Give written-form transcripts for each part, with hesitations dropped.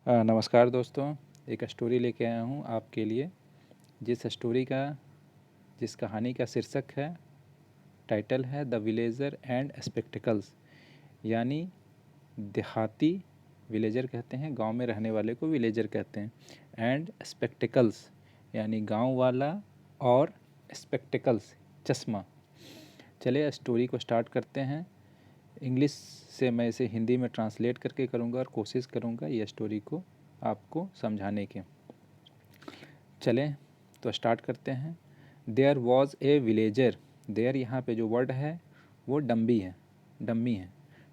नमस्कार दोस्तों, एक स्टोरी लेके आया हूँ आपके लिए। जिस कहानी का शीर्षक है, टाइटल है द विलेजर एंड स्पेक्टिकल्स। यानी देहाती, विलेजर कहते हैं, गांव में रहने वाले को विलेजर कहते हैं, एंड स्पेक्टिकल्स यानी गांव वाला, और स्पेक्टिकल्स चश्मा। चलिए स्टोरी को स्टार्ट करते हैं। इंग्लिश से मैं इसे हिंदी में ट्रांसलेट करके करूँगा और कोशिश करूँगा ये स्टोरी को आपको समझाने की। चलें तो स्टार्ट करते हैं। There was a villager. There यहाँ पे जो वर्ड है वो डम्बी है,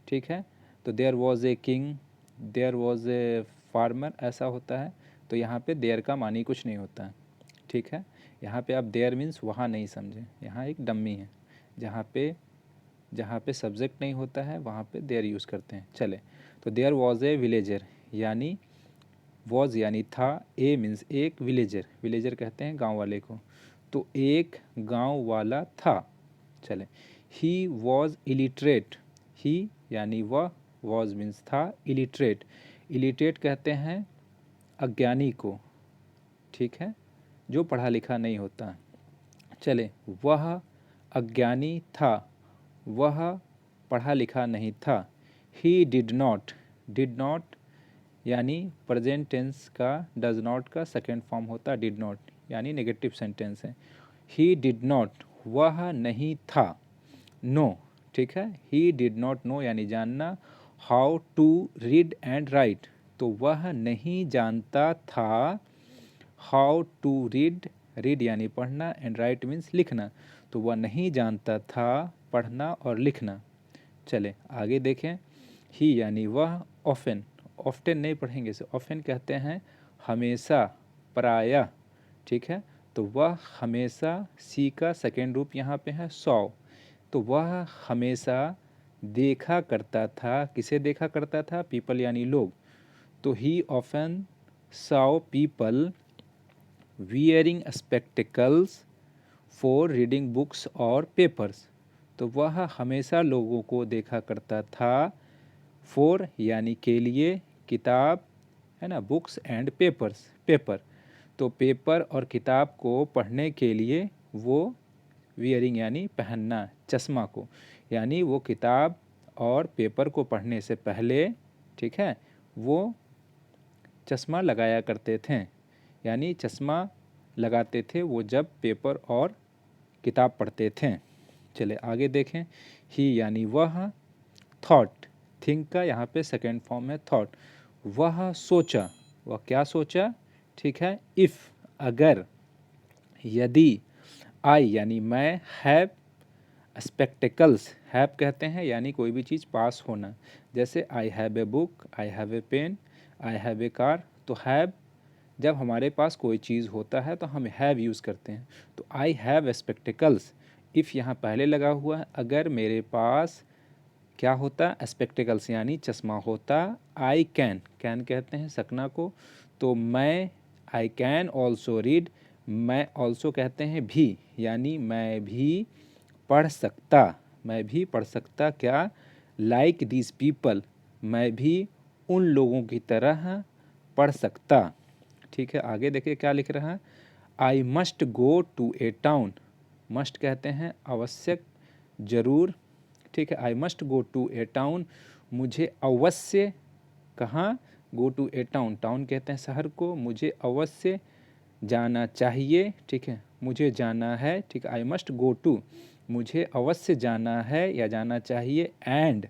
ठीक है। तो there was a king, there was a farmer ऐसा होता है। तो यहाँ पे देयर का मानी कुछ नहीं होता है, ठीक है। यहाँ पे आप देयर मीन्स वहाँ नहीं समझें, यहाँ एक डम्मी है। जहाँ पे सब्जेक्ट नहीं होता है वहाँ पे देयर यूज़ करते हैं। चले तो देयर वॉज ए विलेजर, यानी वॉज यानी था, ए मीन्स एक, विलेजर, विलेजर कहते हैं गांव वाले को। तो एक गांव वाला था। चले, ही वॉज इलिटरेट, ही यानी वह, वॉज मीन्स था, इलिटरेट, इलिटरेट कहते हैं अज्ञानी को, ठीक है, जो पढ़ा लिखा नहीं होता। चले, वह अज्ञानी था, वह पढ़ा लिखा नहीं था। ही डिड नॉट यानी प्रेजेंट टेंस का डज नॉट का सेकेंड फॉर्म होता है डिड नॉट, यानी नेगेटिव सेंटेंस है। ही डिड नॉट, वह नहीं था। नो, ठीक है, ही डिड नॉट नो यानी जानना। How to read and write, तो वह नहीं जानता था हाउ टू रीड, रीड यानी पढ़ना, एंड राइट मीन्स लिखना। तो वह नहीं जानता था पढ़ना और लिखना। चले आगे देखें। ही यानी वह, ऑफन, ऑफ्टन नहीं पढ़ेंगे इसे, ऑफन कहते हैं हमेशा, प्रायः, ठीक है। तो वह हमेशा, सी का सेकेंड रूप यहाँ पे है सौ। तो वह हमेशा देखा करता था, किसे देखा करता था, पीपल यानी लोग। तो ही often saw people wearing spectacles for reading books और पेपर्स। तो वह हमेशा लोगों को देखा करता था, फॉर यानी के लिए, किताब है ना, बुक्स एंड पेपर्स, पेपर। तो पेपर और किताब को पढ़ने के लिए वो, वियरिंग यानी पहनना, चश्मा को, यानी वो किताब और पेपर को पढ़ने से पहले, ठीक है, वो चश्मा लगाया करते थे। यानी चश्मा लगाते थे वो जब पेपर और किताब पढ़ते थे। चले आगे देखें। ही यानी वह, थॉट, थिंक का यहाँ पे सेकेंड फॉर्म है थॉट। वह सोचा, वह क्या सोचा, ठीक है। इफ़ अगर, यदि, आई यानी मैं, हैव स्पेक्टिकल्स, हैव कहते हैं यानी कोई भी चीज़ पास होना। जैसे I have a book, I have a pen, I have a car. तो हैव, जब हमारे पास कोई चीज़ होता है तो हम हैव यूज़ करते हैं। तो आई हैव स्पेक्टिकल्स, इफ़ यहाँ पहले लगा हुआ है, अगर मेरे पास क्या होता, स्पेक्टिकल्स यानी चश्मा होता। आई कैन, कैन कहते हैं सकना को। तो मैं, आई कैन ऑल्सो रीड, मैं ऑल्सो कहते हैं भी, यानी मैं भी पढ़ सकता, मैं भी पढ़ सकता क्या, लाइक दिस पीपल, मैं भी उन लोगों की तरह पढ़ सकता, ठीक है। आगे देखिए क्या लिख रहा है। I must go to a town, must कहते हैं आवश्यक, जरूर, ठीक है। I must go to a town, मुझे अवश्य, कहाँ, go to a town, town कहते हैं शहर को, मुझे अवश्य जाना चाहिए, ठीक है, मुझे जाना है, ठीक है। आई मस्ट गो टू, मुझे अवश्य जाना है या जाना चाहिए, एंड,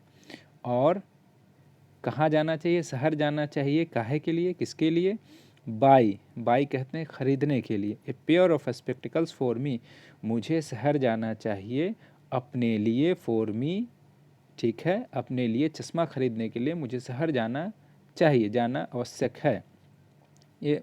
और कहाँ जाना चाहिए, शहर जाना चाहिए, काहे के लिए, किसके लिए, बाई, बाई कहते हैं खरीदने के लिए। A pair of spectacles for me, मुझे शहर जाना चाहिए अपने लिए, फॉर मी, ठीक है, अपने लिए चश्मा खरीदने के लिए मुझे शहर जाना चाहिए, जाना आवश्यक है, ये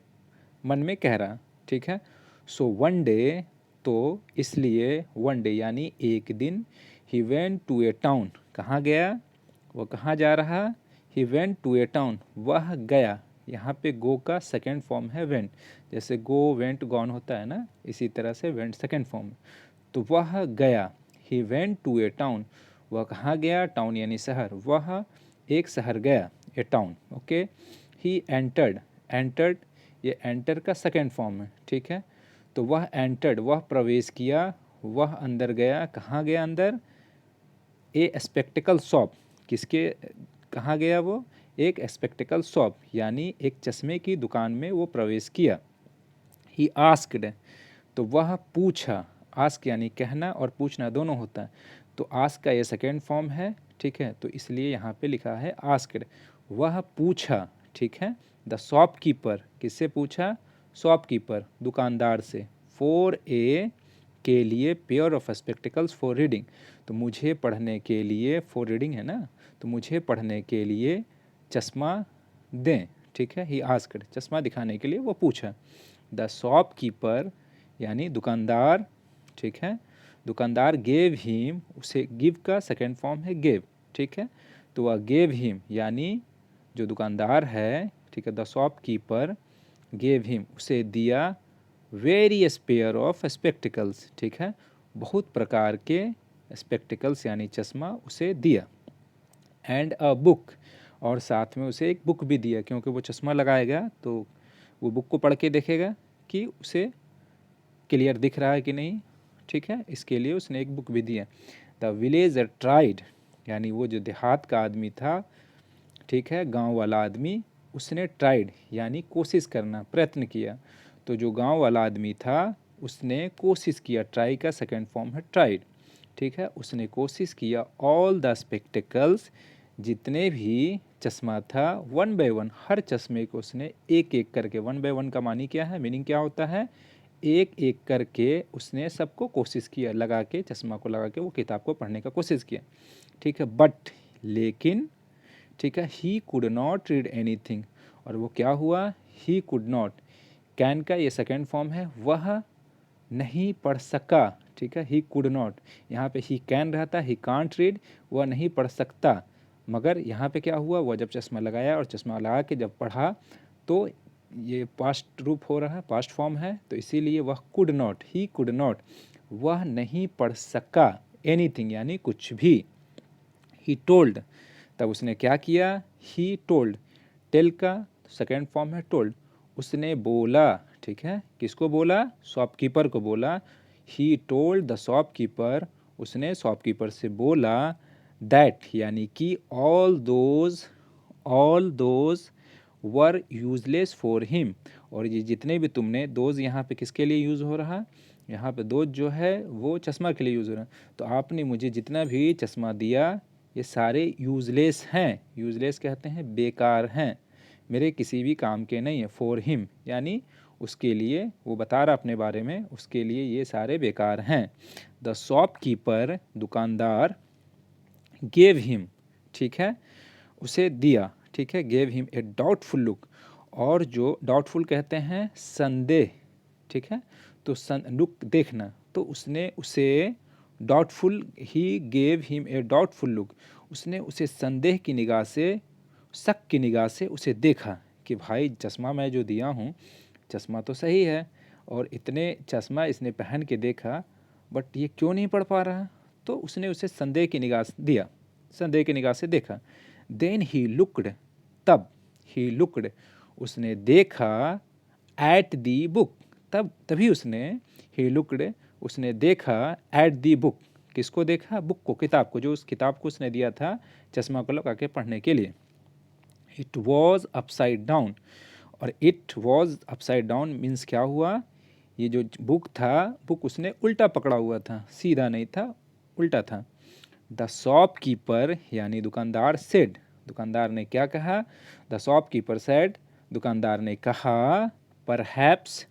मन में कह रहा, ठीक है। सो वन डे, तो इसलिए, वन डे यानी एक दिन, he went to a town, कहाँ गया, वो कहाँ जा रहा, he went to a town, वह गया। यहाँ पे गो का सेकेंड फॉर्म है वेंट, जैसे गो वेंट गॉन होता है ना, इसी तरह से वेंट सेकेंड फॉर्म। तो वह गया, he went to a town, वह कहाँ गया, टाउन यानी शहर, वह एक शहर गया, a town, okay. He entered, entered ये एंटर का सेकेंड फॉर्म है, ठीक है। तो वह एंटर्ड, वह प्रवेश किया, वह अंदर गया, कहाँ गया अंदर, ए स्पेक्टिकल शॉप, किसके, कहाँ गया वो, एक स्पेक्टिकल शॉप यानी एक चश्मे की दुकान में वो प्रवेश किया। ही आस्क्ड, तो वह पूछा, आस्क यानी कहना और पूछना दोनों होता है, तो आस्क का ये सेकेंड फॉर्म है, ठीक है, तो इसलिए यहाँ पे लिखा है आस्क्ड, वह पूछा, ठीक है। द शॉपकीपर, किससे पूछा, शॉपकीपर दुकानदार से, फॉर ए के लिए, pair of spectacles for reading, तो मुझे पढ़ने के लिए, फॉर रीडिंग है ना, तो मुझे पढ़ने के लिए चश्मा दें, ठीक है। ही आस्क्ड, चश्मा दिखाने के लिए वो पूछा। द शॉपकीपर यानी दुकानदार, ठीक है, दुकानदार गेव हिम, उसे, गिव का सेकेंड फॉर्म है गेव, ठीक है, तो वह गेव हिम यानी जो दुकानदार है, ठीक है, द शॉपकीपर गेव हिम, उसे दिया, वेरियस पेयर ऑफ स्पेक्टिकल्स, ठीक है, बहुत प्रकार के स्पेक्टिकल्स यानी चश्मा उसे दिया। एंड अ बुक, और साथ में उसे एक बुक भी दिया, क्योंकि वो चश्मा लगाएगा तो वो बुक को पढ़ के देखेगा कि उसे क्लियर दिख रहा है कि नहीं, ठीक है, इसके लिए उसने एक बुक भी दिया। द विलेजर ट्राइड, यानी वो जो देहात का आदमी था, ठीक है, गांव वाला आदमी, उसने ट्राइड यानी कोशिश करना, प्रयत्न किया, तो जो गांव वाला आदमी था उसने कोशिश किया, ट्राई का सेकेंड फॉर्म है ट्राइड, ठीक है, उसने कोशिश किया, ऑल द स्पेक्टिकल्स, जितने भी चश्मा था, वन बाय वन, हर चश्मे को उसने एक एक करके, वन बाय वन का मानी क्या है, मीनिंग क्या होता है, एक एक करके उसने सबको कोशिश किया, लगा के, चश्मा को लगा के वो किताब को पढ़ने का कोशिश किया, ठीक है। बट, लेकिन, ठीक है, he could not read anything, और वो क्या हुआ, ही कुड नॉट, कैन का ये सेकेंड फॉर्म है, वह नहीं पढ़ सका, ठीक है, ही कुड नॉट, यहाँ पे ही कैन रहता, ही कांट रीड, वह नहीं पढ़ सकता, मगर यहाँ पे क्या हुआ, वह जब चश्मा लगाया और चश्मा लगा के जब पढ़ा तो ये पास्ट रूप हो रहा है, पास्ट फॉर्म है, तो इसीलिए वह could not, he could not, वह नहीं पढ़ सका, एनीथिंग यानी कुछ भी। ही टोल्ड, तब उसने क्या किया, ही टोल्ड, टेल का सेकेंड फॉर्म है टोल्ड, उसने बोला, ठीक है, किसको बोला, शॉपकीपर को बोला। ही टोल्ड द शॉपकीपर, उसने शॉपकीपर से बोला, दैट यानी कि all those were useless for him, और ये जितने भी तुमने, दोज यहाँ पे किसके लिए यूज़ हो रहा, यहाँ पे दोज जो है वो चश्मा के लिए यूज़ हो रहा है, तो आपने मुझे जितना भी चश्मा दिया ये सारे यूजलेस हैं, यूजलेस कहते हैं बेकार हैं, मेरे किसी भी काम के नहीं है, फॉर हिम यानी उसके लिए, वो बता रहा अपने बारे में, उसके लिए ये सारे बेकार हैं। द शॉपकीपर, दुकानदार, गेव हिम, ठीक है, उसे दिया, ठीक है, gave him a doubtful look, और जो डाउटफुल कहते हैं संदेह, ठीक है, तो लुक देखना, तो उसने उसे doubtful, he gave him a doubtful look, उसने उसे संदेह की निगाह से, शक की निगाह से उसे देखा कि भाई चश्मा मैं जो दिया हूँ, चश्मा तो सही है, और इतने चश्मा इसने पहन के देखा, बट ये क्यों नहीं पढ़ पा रहा, तो उसने उसे संदेह की निगाह से दिया, संदेह की निगाह से देखा। देन ही लुक्ड, तब, ही लुक्ड, उसने देखा, एट दी बुक, तभी उसने, ही लुक्ड, उसने देखा, एट दी बुक, किसको देखा, बुक को, किताब को, जो उस किताब को उसने दिया था चश्मा को लगा के पढ़ने के लिए। इट वॉज अपसाइड डाउन, और it was upside down means क्या हुआ, ये जो बुक था, बुक उसने उल्टा पकड़ा हुआ था, सीधा नहीं था, उल्टा था। द शॉपकीपर यानी दुकानदार सेड, दुकानदार ने क्या कहा, द शॉपकीपर सेड, दुकानदार ने कहा, परहैप्स,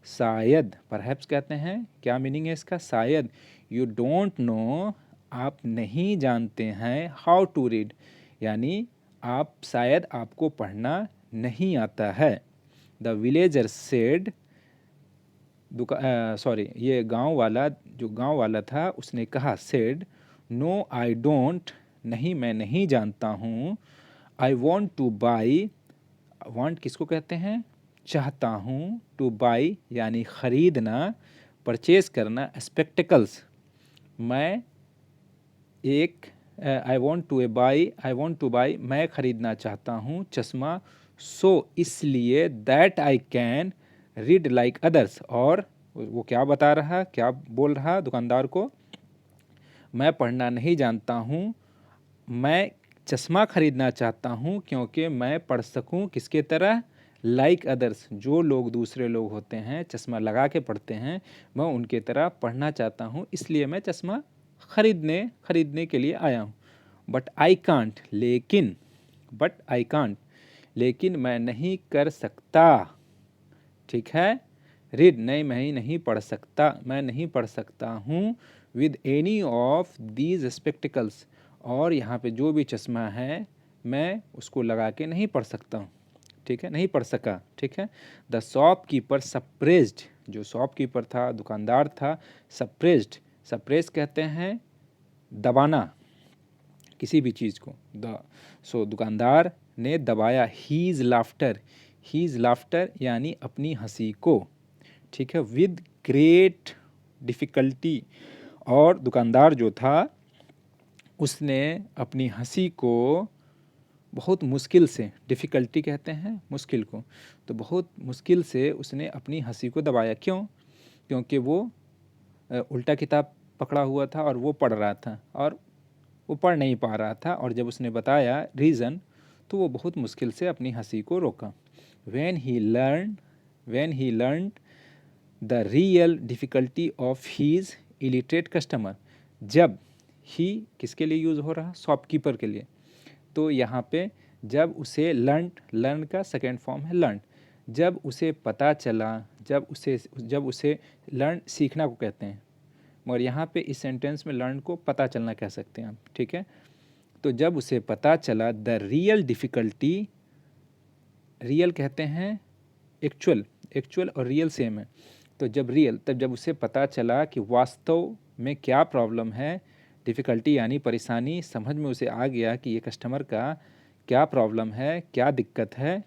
शायद, परहैप्स कहते हैं, क्या मीनिंग है इसका, शायद, यू डोंट नो, आप नहीं जानते हैं, हाउ टू रीड, यानी आप शायद, आपको पढ़ना नहीं आता है। द विलेजर सेड, सॉरी, ये गांव वाला, जो गांव वाला था उसने कहा, सेड, नो आई डोंट, नहीं मैं नहीं जानता हूँ, I want two by, want किसको कहते हैं, चाहता हूँ, टू बाई यानी ख़रीदना, परचेज करना, स्पेक्टिकल्स, मैं आई वॉन्ट टू बाई, मैं ख़रीदना चाहता हूँ चश्मा, सो इसलिए that I can read like others. और वो क्या बता रहा, क्या बोल रहा दुकानदार को, मैं पढ़ना नहीं जानता हूँ, मैं चश्मा खरीदना चाहता हूँ क्योंकि मैं पढ़ सकूँ किसके तरह, लाइक अदर्स, जो लोग दूसरे लोग होते हैं चश्मा लगा के पढ़ते हैं, मैं उनके तरह पढ़ना चाहता हूँ, इसलिए मैं चश्मा खरीदने के लिए आया हूँ। बट आई कांट, लेकिन मैं नहीं कर सकता, ठीक है, रीड नहीं, मैं नहीं पढ़ सकता, मैं नहीं पढ़ सकता हूँ with any of these spectacles, और यहाँ पे जो भी चश्मा है मैं उसको लगा के नहीं पढ़ सकता हूँ, ठीक है, नहीं पढ़ सका, ठीक है। द शॉपकीपर सप्रेस्ड, जो शॉपकीपर था, दुकानदार था, सप्रेस कहते हैं दबाना किसी भी चीज़ को, दुकानदार ने दबाया हीज़ लाफ्टर यानी अपनी हंसी को, ठीक है, विद ग्रेट डिफ़िकल्टी, और दुकानदार जो था उसने अपनी हंसी को बहुत मुश्किल से, डिफ़िकल्टी कहते हैं मुश्किल को, तो बहुत मुश्किल से उसने अपनी हंसी को दबाया। क्यों? क्योंकि वो उल्टा किताब पकड़ा हुआ था और वो पढ़ रहा था और वो पढ़ नहीं पा रहा था, और जब उसने बताया रीज़न तो वो बहुत मुश्किल से अपनी हंसी को रोका। When he learn the real difficulty of his illiterate customer, जब ही किसके लिए यूज़ हो रहा, शॉपकीपर के लिए, तो यहाँ पे जब उसे लर्न का सेकेंड फॉर्म है लर्न, जब उसे पता चला, जब उसे लर्न सीखना को कहते हैं, मगर यहाँ पे इस सेंटेंस में लर्न को पता चलना कह सकते हैं आप, ठीक है। तो जब उसे पता चला द रियल डिफ़िकल्टी, रियल कहते हैं एक्चुअल और रियल सेम है, तो जब उसे पता चला कि वास्तव में क्या प्रॉब्लम है, डिफ़िकल्टी यानी परेशानी, समझ में उसे आ गया कि ये कस्टमर का क्या प्रॉब्लम है, क्या दिक्कत है,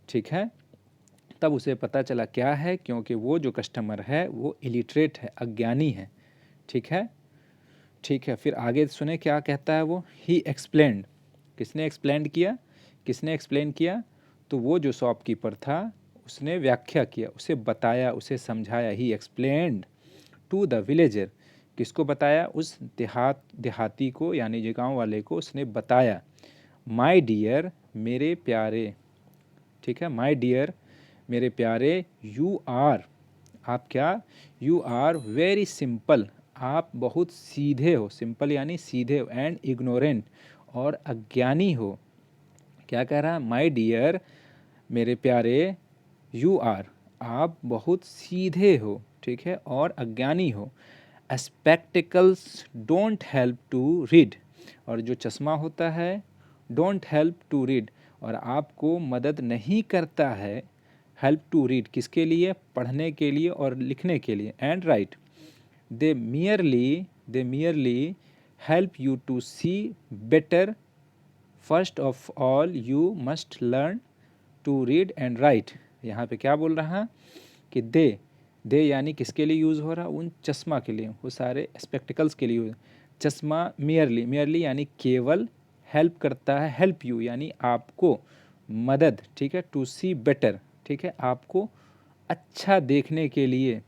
ठीक है, तब उसे पता चला क्या है, क्योंकि वो जो कस्टमर है वो इलिटरेट है, अज्ञानी है, ठीक है। फिर आगे सुने क्या कहता है वो, ही एक्सप्लेन्ड, किसने एक्सप्लेन किया, तो वो जो शॉपकीपर था उसने व्याख्या किया, उसे बताया, उसे समझाया। He explained to the villager, किसको बताया, उस देहाती को यानी जो गाँव वाले को उसने बताया। माई डियर, मेरे प्यारे, ठीक है, माई डियर मेरे प्यारे, यू आर, आप क्या, यू आर वेरी सिंपल, आप बहुत सीधे हो, सिंपल यानी सीधे हो, एंड इग्नोरेंट, और अज्ञानी हो। क्या कह रहा है, माई डियर मेरे प्यारे, यू आर, आप बहुत सीधे हो, ठीक है, और अज्ञानी हो। Spectacles don't help to read, और जो चश्मा होता है डोंट हेल्प टू रीड, और आपको मदद नहीं करता है, हेल्प टू रीड किसके लिए, पढ़ने के लिए और लिखने के लिए, and write, they merely help you to see better. First of all you must learn to read and write. यहाँ पे क्या बोल रहा कि दे यानी किसके लिए यूज़ हो रहा, उन चश्मा के लिए, वो सारे स्पेक्टिकल्स के लिए यूज़। चश्मा मियरली यानी केवल, हेल्प करता है, हेल्प यू यानी आपको, मदद, ठीक है, टू सी बेटर, ठीक है, आपको अच्छा देखने के लिए,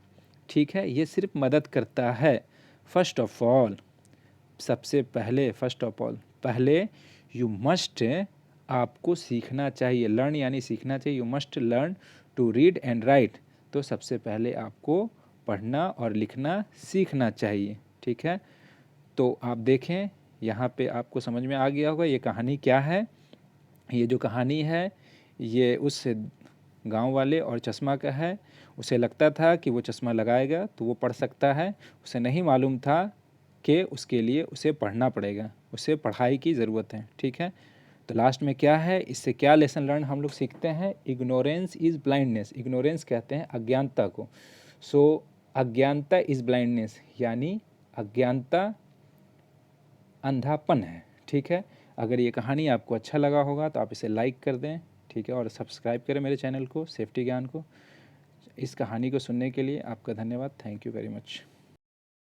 ठीक है, ये सिर्फ मदद करता है। फर्स्ट ऑफ ऑल, सबसे पहले, फर्स्ट ऑफ ऑल पहले, यू मस्ट, आपको सीखना चाहिए, लर्न यानी सीखना चाहिए, you must learn to read and write, तो सबसे पहले आपको पढ़ना और लिखना सीखना चाहिए, ठीक है। तो आप देखें यहाँ पे आपको समझ में आ गया होगा ये कहानी क्या है। ये जो कहानी है ये उस गांव वाले और चश्मा का है। उसे लगता था कि वो चश्मा लगाएगा तो वो पढ़ सकता है, उसे नहीं मालूम था कि उसके लिए उसे पढ़ना पड़ेगा, उसे पढ़ाई की ज़रूरत है, ठीक है। तो लास्ट में क्या है, इससे क्या लेसन लर्न हम लोग सीखते हैं, इग्नोरेंस इज़ ब्लाइंडनेस, इग्नोरेंस कहते हैं अज्ञानता को। सो अज्ञानता इज़ ब्लाइंडनेस यानी अज्ञानता अंधापन है, ठीक है। अगर ये कहानी आपको अच्छा लगा होगा तो आप इसे लाइक कर दें, ठीक है, और सब्सक्राइब करें मेरे चैनल को, सेफ्टी ज्ञान को। इस कहानी को सुनने के लिए आपका धन्यवाद, थैंक यू वेरी मच।